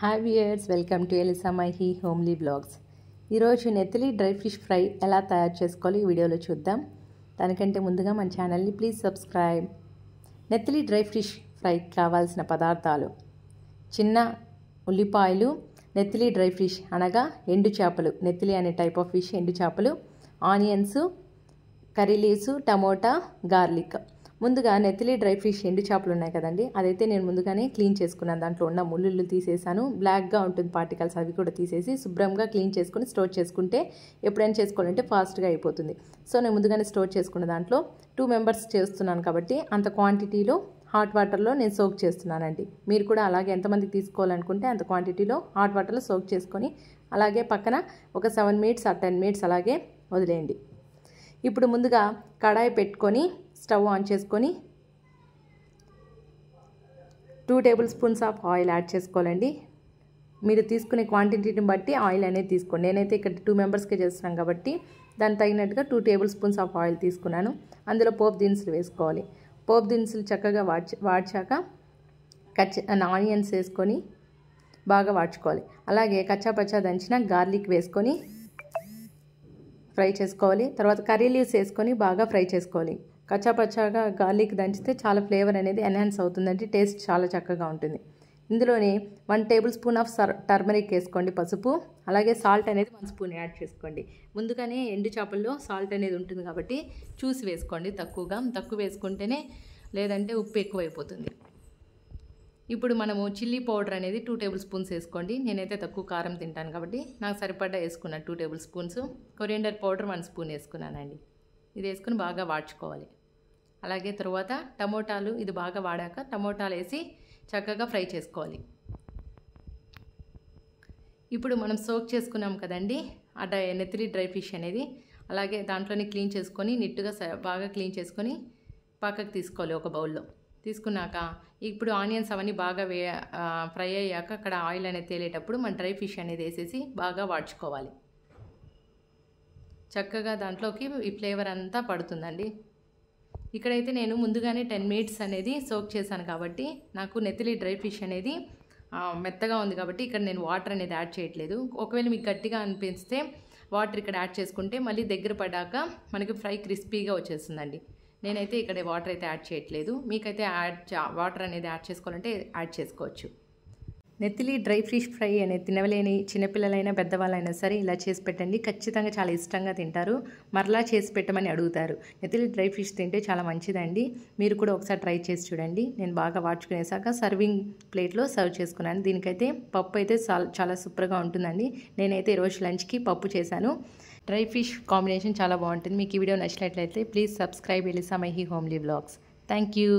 Hi viewers, welcome to Elisa మైహీ homely blogs. ఈరోజు నెతిలి డ్రై ఫిష్ ఫ్రై ఎలా తయారు చేసుకోవాలో ఈ వీడియోలో చూద్దాం. దానికంటే ముందుగా మన ఛానల్ని ప్లీజ్ సబ్స్క్రైబ్. నెతిలి డ్రై ఫిష్ ఫ్రైకి కావాల్సిన పదార్థాలు: చిన్న ఉల్లిపాయలు, నెతిలి డ్రై ఫిష్ అనగా ఎండు చేపలు, నెతిలి అనే టైప్ ఆఫ్ ఫిష్ ఎండు చేపలు, onions, curry leaves, tomato, garlic. ముందుగా నెతిలి డ్రై ఫిష్ ఎండు చేపలు ఉన్నాయి కదండి, అదైతే నేను ముందుగానే క్లీన్ చేసుకున్నాను. దాంట్లో ఉన్న ముళ్ళు తీసేసాను. బ్లాక్గా ఉంటుంది పార్టికల్స్, అవి కూడా తీసేసి శుభ్రంగా క్లీన్ చేసుకుని స్టోర్ చేసుకుంటే ఎప్పుడైనా చేసుకోవాలంటే ఫాస్ట్గా అయిపోతుంది. సో నేను ముందుగానే స్టోర్ చేసుకున్న దాంట్లో 2 మెంబర్స్ చేస్తున్నాను కాబట్టి అంత క్వాంటిటీలో హాట్ వాటర్లో నేను సోక్ చేస్తున్నానండి. మీరు కూడా అలాగే ఎంతమందికి తీసుకోవాలనుకుంటే అంత క్వాంటిటీలో హాట్ వాటర్లో సోక్ చేసుకొని అలాగే పక్కన ఒక 7 మినిట్స్ ఆ 10 మినిట్స్ అలాగే వదిలేయండి. ఇప్పుడు ముందుగా కడాయి పెట్టుకొని స్టవ్ ఆన్ చేసుకొని 2 table spoons of oil add చేసుకోవాలండి. మీరు తీసుకునే క్వాంటిటీని బట్టి ఆయిల్ అనేది తీసుకోండి. నేనైతే ఇక్కడ 2 మెంబర్స్కే చేస్తున్నాను కాబట్టి దానికి తగినట్టుగా 2 టేబుల్ స్పూన్స్ ఆఫ్ ఆయిల్ తీసుకున్నాను. అందులో పోపు దినుసులు వేసుకోవాలి. పోపు దినుసులు చక్కగా వాడ్చాక ఆనియన్స్ వేసుకొని బాగా వాడ్చుకోవాలి. అలాగే కచ్చాపచ్చా దంచిన గార్లిక్ వేసుకొని ఫ్రై చేసుకోవాలి. తర్వాత కర్రీ లీవ్స్ వేసుకొని బాగా ఫ్రై చేసుకోవాలి. కచ్చాపచ్చాగా గార్లిక్ దంచితే చాలా ఫ్లేవర్ అనేది ఎన్హాన్స్ అవుతుందంటే టేస్ట్ చాలా చక్కగా ఉంటుంది. ఇందులోనే 1 టేబుల్ స్పూన్ ఆఫ్ టర్మరిక్ వేసుకోండి, పసుపు. అలాగే సాల్ట్ అనేది 1 స్పూన్ యాడ్ చేసుకోండి. ముందుగానే ఎండు చేపల్లో సాల్ట్ అనేది ఉంటుంది కాబట్టి చూసి వేసుకోండి. తక్కువ వేసుకుంటేనే, లేదంటే ఉప్పు ఎక్కువైపోతుంది. ఇప్పుడు మనము చిల్లీ పౌడర్ అనేది 2 టేబుల్ స్పూన్స్ వేసుకోండి. నేనైతే తక్కువ కారం తింటాను కాబట్టి నాకు సరిపడా వేసుకున్నాను 2 table spoons. Coriander powder 1 spoon వేసుకున్నానండి. ఇది వేసుకుని బాగా వాడ్చుకోవాలి. అలాగే తర్వాత టమోటాలు, ఇది బాగా వాడాక టమోటాలు వేసి చక్కగా ఫ్రై చేసుకోవాలి. ఇప్పుడు మనం సోక్ చేసుకున్నాం కదండి ఆ నెతిలి డ్రై ఫిష్ అనేది, అలాగే దాంట్లోనే క్లీన్ చేసుకొని నీట్గా బాగా క్లీన్ చేసుకొని పక్కకు తీసుకోవాలి. ఒక బౌల్లో తీసుకున్నాక ఇప్పుడు ఆనియన్స్ అవన్నీ బాగా ఫ్రై అయ్యాక అక్కడ ఆయిల్ అనేది తేలేటప్పుడు మన డ్రై ఫిష్ అనేది వేసేసి బాగా వాడ్చుకోవాలి. చక్కగా దాంట్లోకి ఈ ఫ్లేవర్ అంతా పడుతుందండి. ఇక్కడైతే నేను ముందుగానే 10 మినిట్స్ అనేది సోక్ చేశాను కాబట్టి నాకు నెతిలి డ్రై ఫిష్ అనేది మెత్తగా ఉంది కాబట్టి ఇక్కడ నేను వాటర్ అనేది యాడ్ చేయట్లేదు. ఒకవేళ మీకు గట్టిగా అనిపిస్తే వాటర్ ఇక్కడ యాడ్ చేసుకుంటే మళ్ళీ దగ్గర పడ్డాక మనకి ఫ్రై క్రిస్పీగా వచ్చేస్తుందండి. నేనైతే ఇక్కడ వాటర్ అయితే యాడ్ చేయట్లేదు. మీకైతే వాటర్ అనేది యాడ్ చేసుకోవాలంటే యాడ్ చేసుకోవచ్చు. నెతిలి డ్రై ఫిష్ ఫ్రై అనేది తినలేని చిన్నపిల్లలైనా పెద్దవాళ్ళైనా సరే ఇలా చేసి పెట్టండి. ఖచ్చితంగా చాలా ఇష్టంగా తింటారు. మరలా చేసి పెట్టమని అడుగుతారు. నెతిలి డ్రై ఫిష్ తింటే చాలా మంచిదండి. మీరు కూడా ఒకసారి ట్రై చేసి చూడండి. నేను బాగా వాడ్చుకునేసాక సర్వింగ్ ప్లేట్లో సర్వ్ చేసుకున్నాను. దీనికైతే పప్పు అయితే చాలా సూపర్గా ఉంటుందండి. నేనైతే ఈరోజు లంచ్కి పప్పు చేశాను. డ్రై ఫిష్ కాంబినేషన్ చాలా బాగుంటుంది. మీకు ఈ వీడియో నచ్చినట్లయితే ప్లీజ్ సబ్స్క్రైబ్ ఎలిసా మైహీ హోమ్లీ బ్లాగ్స్. Thank you.